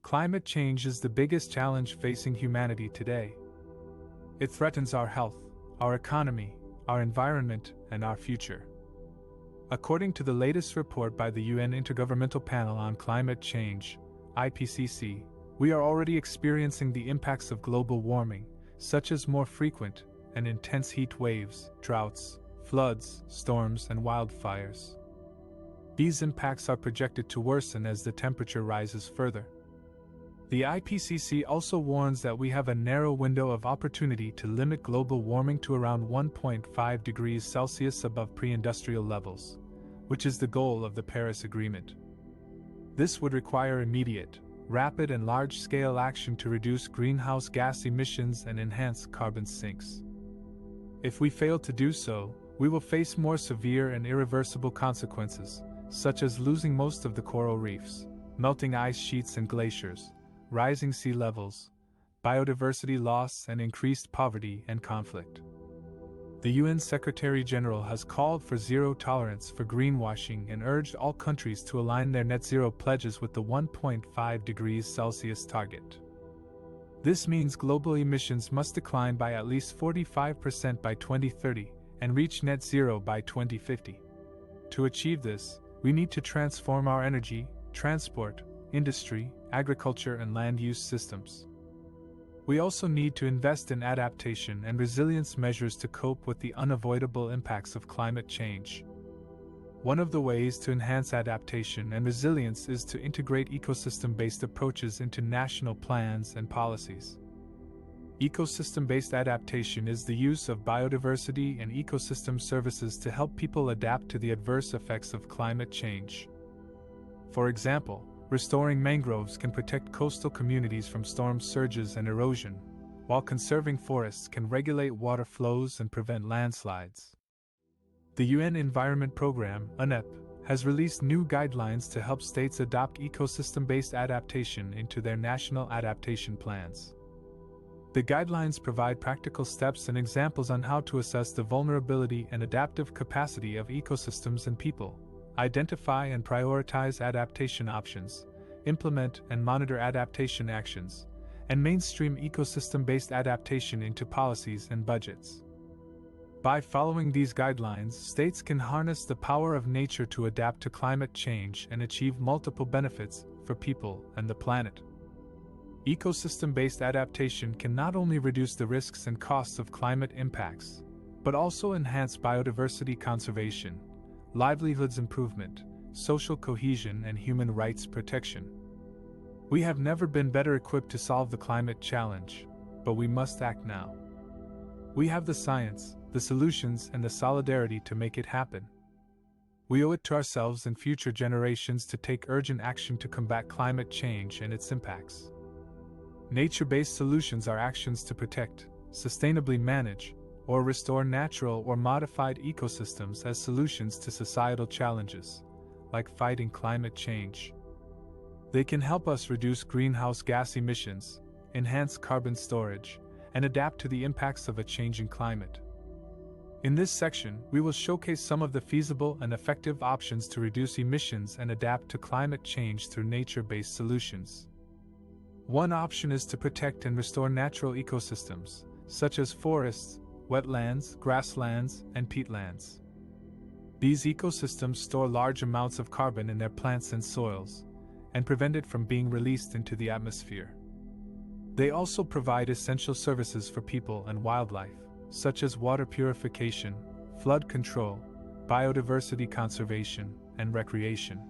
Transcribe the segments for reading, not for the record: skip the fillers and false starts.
Climate change is the biggest challenge facing humanity today. It threatens our health, our economy, our environment, and our future. According to the latest report by the UN Intergovernmental Panel on Climate Change, IPCC, we are already experiencing the impacts of global warming, such as more frequent and intense heat waves, droughts, floods, storms, and wildfires. These impacts are projected to worsen as the temperature rises further. The IPCC also warns that we have a narrow window of opportunity to limit global warming to around 1.5 degrees Celsius above pre-industrial levels, which is the goal of the Paris Agreement. This would require immediate, rapid and large-scale action to reduce greenhouse gas emissions and enhance carbon sinks. If we fail to do so, we will face more severe and irreversible consequences, such as losing most of the coral reefs, melting ice sheets and glaciers, rising sea levels, biodiversity loss, and increased poverty and conflict. The UN Secretary-General has called for zero tolerance for greenwashing and urged all countries to align their net zero pledges with the 1.5 degrees Celsius target. This means global emissions must decline by at least 45% by 2030 and reach net zero by 2050. To achieve this, we need to transform our energy, transport, industry, agriculture, and land use systems. We also need to invest in adaptation and resilience measures to cope with the unavoidable impacts of climate change. One of the ways to enhance adaptation and resilience is to integrate ecosystem-based approaches into national plans and policies. Ecosystem-based adaptation is the use of biodiversity and ecosystem services to help people adapt to the adverse effects of climate change. For example, restoring mangroves can protect coastal communities from storm surges and erosion, while conserving forests can regulate water flows and prevent landslides. The UN Environment Programme, UNEP, has released new guidelines to help states adopt ecosystem-based adaptation into their national adaptation plans. The guidelines provide practical steps and examples on how to assess the vulnerability and adaptive capacity of ecosystems and people, identify and prioritize adaptation options, implement and monitor adaptation actions, and mainstream ecosystem-based adaptation into policies and budgets. By following these guidelines, states can harness the power of nature to adapt to climate change and achieve multiple benefits for people and the planet. Ecosystem-based adaptation can not only reduce the risks and costs of climate impacts, but also enhance biodiversity conservation, livelihoods improvement, social cohesion, and human rights protection. We have never been better equipped to solve the climate challenge, but we must act now. We have the science, the solutions, and the solidarity to make it happen. We owe it to ourselves and future generations to take urgent action to combat climate change and its impacts. Nature-based solutions are actions to protect, sustainably manage, or restore natural or modified ecosystems as solutions to societal challenges, like fighting climate change. They can help us reduce greenhouse gas emissions, enhance carbon storage, and adapt to the impacts of a changing climate. In this section, we will showcase some of the feasible and effective options to reduce emissions and adapt to climate change through nature-based solutions. One option is to protect and restore natural ecosystems, such as forests, wetlands, grasslands, and peatlands. These ecosystems store large amounts of carbon in their plants and soils, and prevent it from being released into the atmosphere. They also provide essential services for people and wildlife, such as water purification, flood control, biodiversity conservation, and recreation.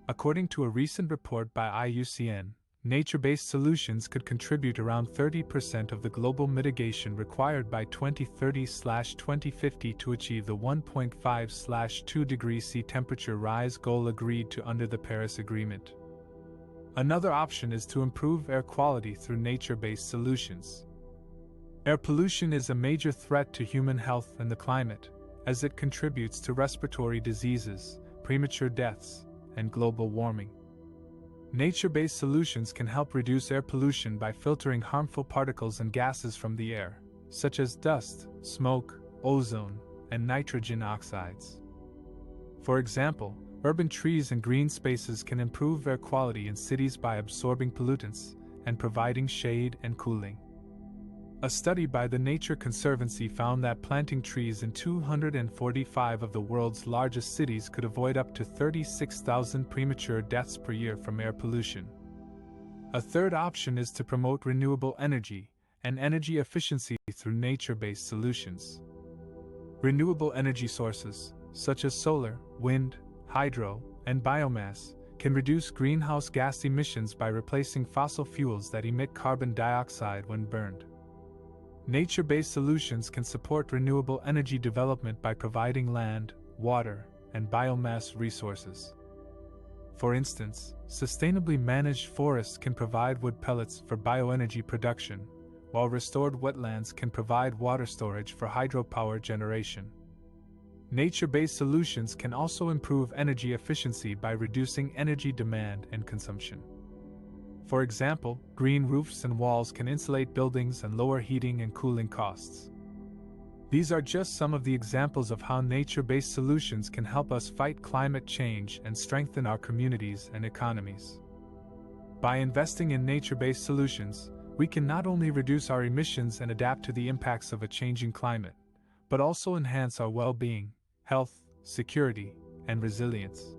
According to a recent report by IUCN, nature-based solutions could contribute around 30% of the global mitigation required by 2030/2050 to achieve the 1.5/2 degrees C temperature rise goal agreed to under the Paris Agreement. Another option is to improve air quality through nature-based solutions. Air pollution is a major threat to human health and the climate, as it contributes to respiratory diseases, premature deaths, and global warming. Nature-based solutions can help reduce air pollution by filtering harmful particles and gases from the air, such as dust, smoke, ozone, and nitrogen oxides. For example, urban trees and green spaces can improve air quality in cities by absorbing pollutants and providing shade and cooling. A study by the Nature Conservancy found that planting trees in 245 of the world's largest cities could avoid up to 36,000 premature deaths per year from air pollution. A third option is to promote renewable energy and energy efficiency through nature-based solutions. Renewable energy sources, such as solar, wind, hydro, and biomass, can reduce greenhouse gas emissions by replacing fossil fuels that emit carbon dioxide when burned. Nature-based solutions can support renewable energy development by providing land, water, and biomass resources. For instance, sustainably managed forests can provide wood pellets for bioenergy production, while restored wetlands can provide water storage for hydropower generation. Nature-based solutions can also improve energy efficiency by reducing energy demand and consumption. For example, green roofs and walls can insulate buildings and lower heating and cooling costs. These are just some of the examples of how nature-based solutions can help us fight climate change and strengthen our communities and economies. By investing in nature-based solutions, we can not only reduce our emissions and adapt to the impacts of a changing climate, but also enhance our well-being, health, security, and resilience.